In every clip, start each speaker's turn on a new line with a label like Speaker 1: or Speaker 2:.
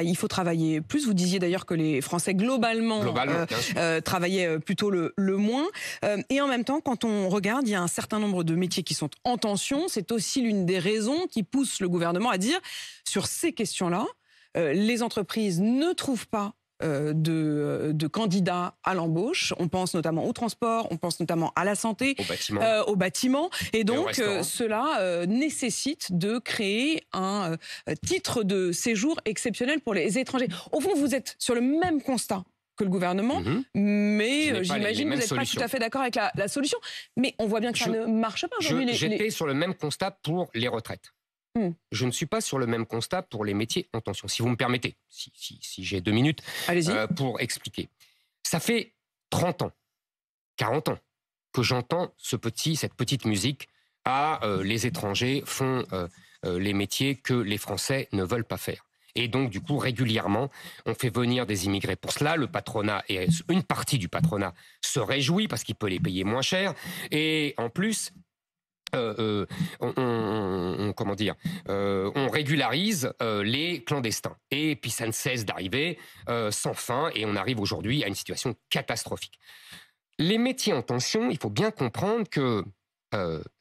Speaker 1: Il faut travailler plus. Vous disiez d'ailleurs que les Français, globalement,
Speaker 2: Bien sûr.
Speaker 1: travaillaient plutôt le moins. Et en même temps, quand on regarde, il y a un certain nombre de métiers qui sont en tension. C'est aussi l'une des raisons qui pousse le gouvernement à dire, sur ces questions-là, les entreprises ne trouvent pas de candidats à l'embauche. On pense notamment au transport, on pense notamment à la santé, au bâtiment. Et donc, cela nécessite de créer un titre de séjour exceptionnel pour les étrangers. Au fond, vous êtes sur le même constat que le gouvernement, mais j'imagine que vous n'êtes pas tout à fait d'accord avec la solution. Mais on voit bien que ça ne marche pas aujourd'hui.
Speaker 2: J'étais sur le même constat pour les retraites. Je ne suis pas sur le même constat pour les métiers en tension. Si vous me permettez, si j'ai 2 minutes pour expliquer. Ça fait 30 ans, 40 ans que j'entends cette petite musique. Les étrangers font les métiers que les Français ne veulent pas faire. Et donc, du coup, régulièrement, on fait venir des immigrés pour cela. Le patronat, et une partie du patronat, se réjouit parce qu'il peut les payer moins cher. Et en plus, on régularise les clandestins. Et puis ça ne cesse d'arriver sans fin, et on arrive aujourd'hui à une situation catastrophique. Les métiers en tension, il faut bien comprendre que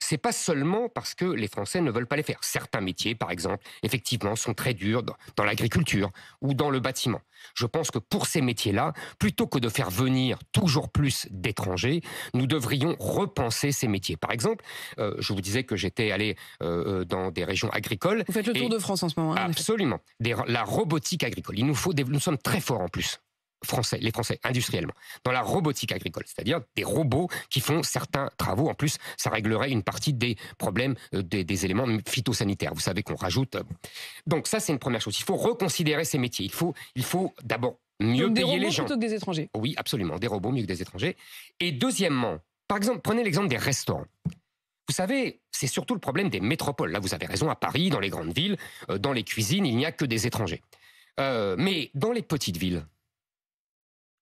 Speaker 2: c'est pas seulement parce que les Français ne veulent pas les faire. Certains métiers, par exemple, effectivement, sont très durs dans l'agriculture ou dans le bâtiment. Je pense que pour ces métiers-là, plutôt que de faire venir toujours plus d'étrangers, nous devrions repenser ces métiers. Par exemple, je vous disais que j'étais allé dans des régions agricoles.
Speaker 1: Vous faites le tour de France en ce moment.
Speaker 2: Absolument. La robotique agricole. Nous sommes très forts en plus. Les Français, industriellement, dans la robotique agricole, c'est-à-dire des robots qui font certains travaux. En plus, ça réglerait une partie des problèmes des éléments phytosanitaires. Vous savez qu'on rajoute... Donc ça, c'est une première chose. Il faut reconsidérer ces métiers. Il faut d'abord mieux payer les gens.
Speaker 1: Plutôt que des étrangers.
Speaker 2: Oui, absolument. Des robots mieux que des étrangers. Et deuxièmement, par exemple, prenez l'exemple des restaurants. Vous savez, c'est surtout le problème des métropoles. Là, vous avez raison, à Paris, dans les grandes villes, dans les cuisines, il n'y a que des étrangers. Mais dans les petites villes,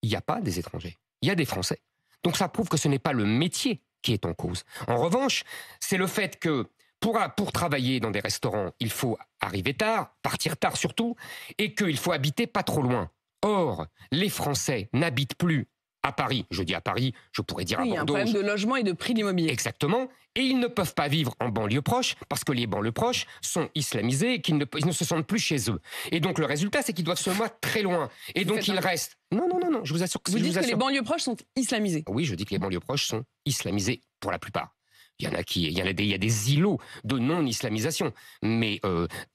Speaker 2: il n'y a pas des étrangers, il y a des Français. Donc ça prouve que ce n'est pas le métier qui est en cause. En revanche, c'est le fait que pour travailler dans des restaurants, il faut arriver tard, partir tard surtout, et qu'il faut habiter pas trop loin. Or, les Français n'habitent plus à Paris. Je dis à Paris, je pourrais dire à Bordeaux.
Speaker 1: Il y a un problème de logement et de prix de l'immobilier.
Speaker 2: Exactement. Et ils ne peuvent pas vivre en banlieue proche parce que les banlieues proches sont islamisées et qu'ils ne se sentent plus chez eux. Et donc le résultat, c'est qu'ils doivent se mettre très loin. Et donc ils restent... Non, je vous assure que...
Speaker 1: Vous dites que les banlieues proches sont islamisées.
Speaker 2: Oui, je dis que les banlieues proches sont islamisées pour la plupart. Il y a des îlots de non-islamisation. Mais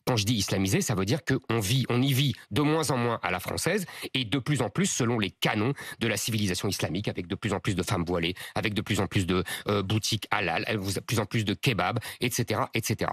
Speaker 2: quand je dis islamisé, ça veut dire qu'on y vit de moins en moins à la française et de plus en plus selon les canons de la civilisation islamique, avec de plus en plus de femmes voilées, avec de plus en plus de boutiques halal, de plus en plus de kebabs, etc., etc.